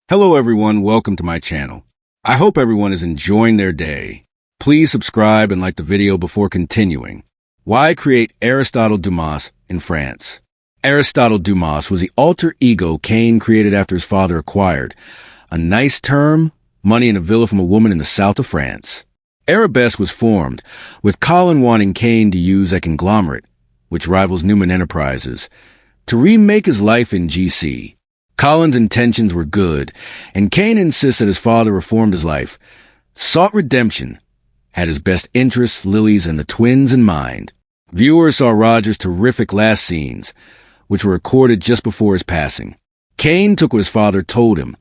Hello everyone, welcome to my channel. I hope everyone is enjoying their day. Please subscribe and like the video before continuing. Why create Aristotle Dumas in France? Aristotle Dumas was the alter ego Cain created after his father acquired a nice term, money and a villa from a woman in the south of France. Arabesque was formed, with Colin wanting Cain to use a conglomerate, which rivals Newman Enterprises, to remake his life in GC. Colin's intentions were good, and Cain insists that his father reformed his life, sought redemption, had his best interests, Lily's, and the twins in mind. Viewers saw Roger's terrific last scenes, which were recorded just before his passing. Cain took what his father told him,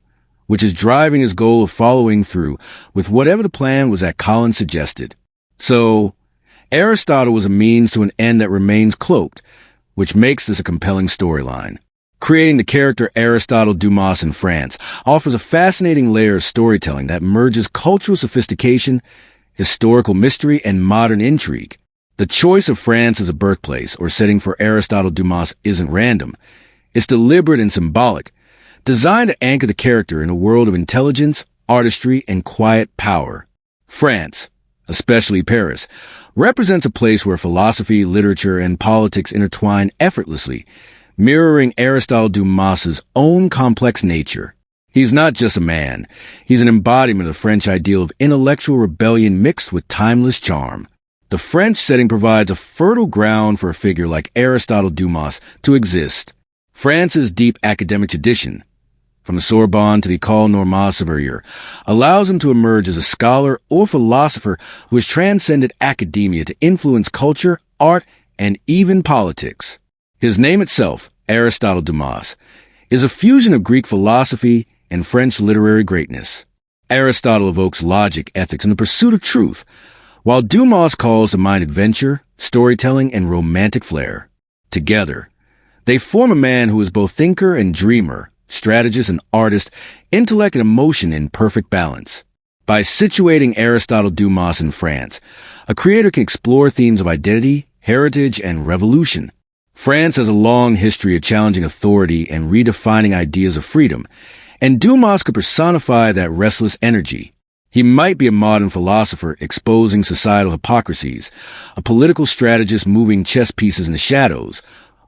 which is driving his goal of following through with whatever the plan was that Colin suggested. So, Aristotle was a means to an end that remains cloaked, which makes this a compelling storyline. Creating the character Aristotle Dumas in France offers a fascinating layer of storytelling that merges cultural sophistication, historical mystery, and modern intrigue. The choice of France as a birthplace or setting for Aristotle Dumas isn't random. It's deliberate and symbolic, designed to anchor the character in a world of intelligence, artistry, and quiet power. France, especially Paris, represents a place where philosophy, literature, and politics intertwine effortlessly, mirroring Aristotle Dumas's own complex nature. He's not just a man. He's an embodiment of the French ideal of intellectual rebellion mixed with timeless charm. The French setting provides a fertile ground for a figure like Aristotle Dumas to exist. France's deep academic tradition, from the Sorbonne to the École Normale Supérieure, allows him to emerge as a scholar or philosopher who has transcended academia to influence culture, art, and even politics. His name itself, Aristotle Dumas, is a fusion of Greek philosophy and French literary greatness. Aristotle evokes logic, ethics, and the pursuit of truth, while Dumas calls to mind adventure, storytelling, and romantic flair. Together, they form a man who is both thinker and dreamer, strategist and artist, intellect and emotion in perfect balance. By situating Aristotle Dumas in France, a creator can explore themes of identity, heritage, and revolution. France has a long history of challenging authority and redefining ideas of freedom, and Dumas could personify that restless energy. He might be a modern philosopher exposing societal hypocrisies, a political strategist moving chess pieces in the shadows,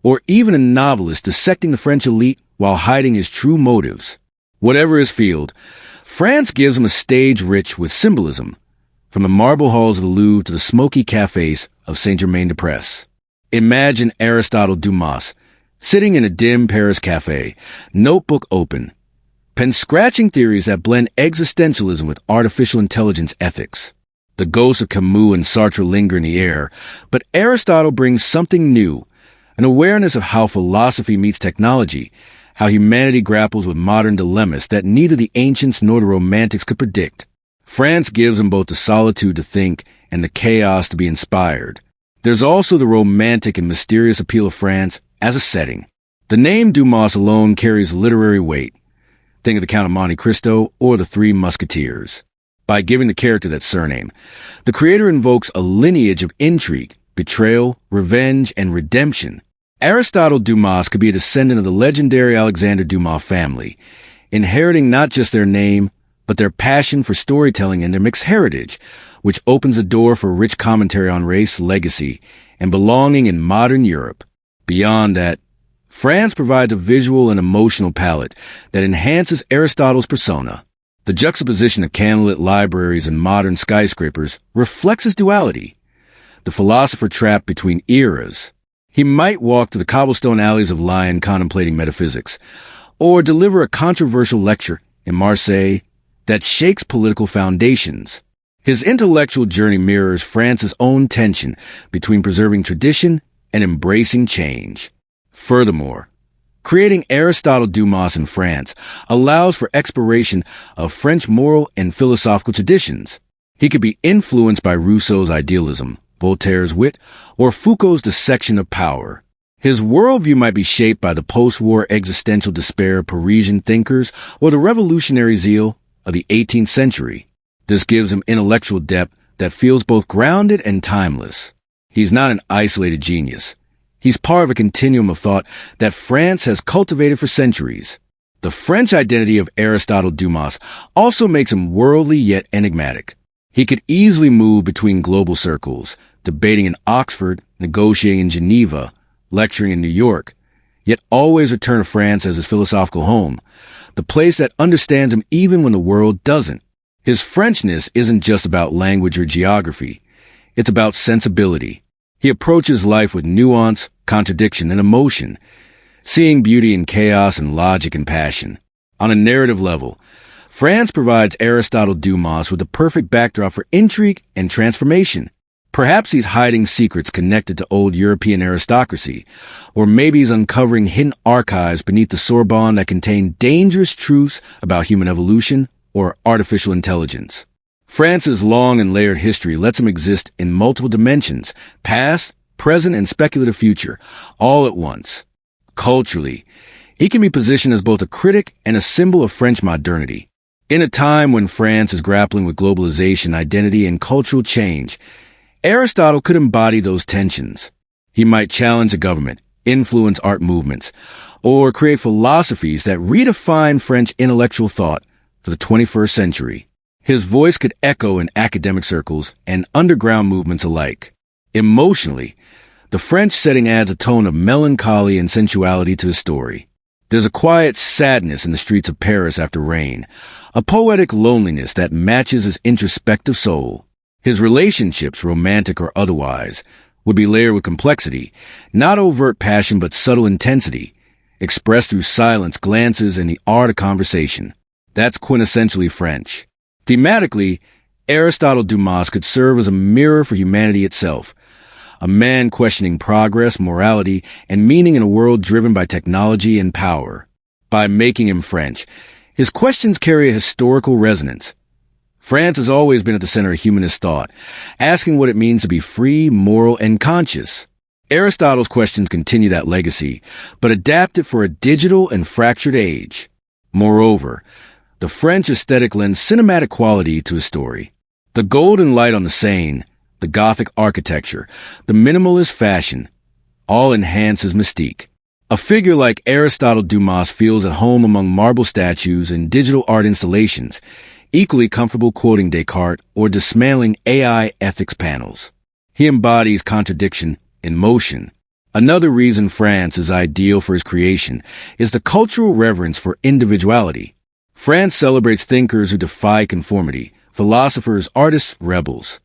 or even a novelist dissecting the French elite while hiding his true motives. Whatever his field, France gives him a stage rich with symbolism, from the marble halls of the Louvre to the smoky cafes of Saint-Germain-des-Prés. Imagine Aristotle Dumas, sitting in a dim Paris cafe, notebook open, pen-scratching theories that blend existentialism with artificial intelligence ethics. The ghosts of Camus and Sartre linger in the air, but Aristotle brings something new, an awareness of how philosophy meets technology, how humanity grapples with modern dilemmas that neither the ancients nor the romantics could predict. France gives him both the solitude to think and the chaos to be inspired. There's also the romantic and mysterious appeal of France as a setting. The name Dumas alone carries literary weight. Think of the Count of Monte Cristo or the Three Musketeers. By giving the character that surname, the creator invokes a lineage of intrigue, betrayal, revenge, and redemption. Aristotle Dumas could be a descendant of the legendary Alexander Dumas family, inheriting not just their name, but their passion for storytelling and their mixed heritage, which opens a door for rich commentary on race, legacy, and belonging in modern Europe. Beyond that, France provides a visual and emotional palette that enhances Aristotle's persona. The juxtaposition of candlelit libraries and modern skyscrapers reflects his duality. The philosopher trapped between eras. He might walk through the cobblestone alleys of Lyon contemplating metaphysics, or deliver a controversial lecture in Marseille that shakes political foundations. His intellectual journey mirrors France's own tension between preserving tradition and embracing change. Furthermore, creating Aristotle Dumas in France allows for exploration of French moral and philosophical traditions. He could be influenced by Rousseau's idealism, Voltaire's wit, or Foucault's dissection of power. His worldview might be shaped by the post-war existential despair of Parisian thinkers or the revolutionary zeal of the 18th century. This gives him intellectual depth that feels both grounded and timeless. He's not an isolated genius. He's part of a continuum of thought that France has cultivated for centuries. The French identity of Aristotle Dumas also makes him worldly yet enigmatic. He could easily move between global circles, debating in Oxford, negotiating in Geneva, lecturing in New York, yet always return to France as his philosophical home, the place that understands him even when the world doesn't. His Frenchness isn't just about language or geography. It's about sensibility. He approaches life with nuance, contradiction, and emotion, seeing beauty in chaos and logic and passion. On a narrative level, France provides Aristotle Dumas with the perfect backdrop for intrigue and transformation. Perhaps he's hiding secrets connected to old European aristocracy, or maybe he's uncovering hidden archives beneath the Sorbonne that contain dangerous truths about human evolution or artificial intelligence. France's long and layered history lets him exist in multiple dimensions, past, present, and speculative future, all at once. Culturally, he can be positioned as both a critic and a symbol of French modernity. In a time when France is grappling with globalization, identity, and cultural change, Aristotle could embody those tensions. He might challenge the government, influence art movements, or create philosophies that redefine French intellectual thought for the 21st century. His voice could echo in academic circles and underground movements alike. Emotionally, the French setting adds a tone of melancholy and sensuality to his story. There's a quiet sadness in the streets of Paris after rain, a poetic loneliness that matches his introspective soul. His relationships, romantic or otherwise, would be layered with complexity, not overt passion but subtle intensity, expressed through silence, glances, and the art of conversation. That's quintessentially French. Thematically, Aristotle Dumas could serve as a mirror for humanity itself, a man questioning progress, morality, and meaning in a world driven by technology and power. By making him French, his questions carry a historical resonance. France has always been at the center of humanist thought, asking what it means to be free, moral, and conscious. Aristotle's questions continue that legacy, but adapted for a digital and fractured age. Moreover, the French aesthetic lends cinematic quality to his story. The golden light on the Seine, the Gothic architecture, the minimalist fashion, all enhance his mystique. A figure like Aristotle Dumas feels at home among marble statues and digital art installations, equally comfortable quoting Descartes or dismantling AI ethics panels. He embodies contradiction in motion. Another reason France is ideal for his creation is the cultural reverence for individuality. France celebrates thinkers who defy conformity, philosophers, artists, rebels.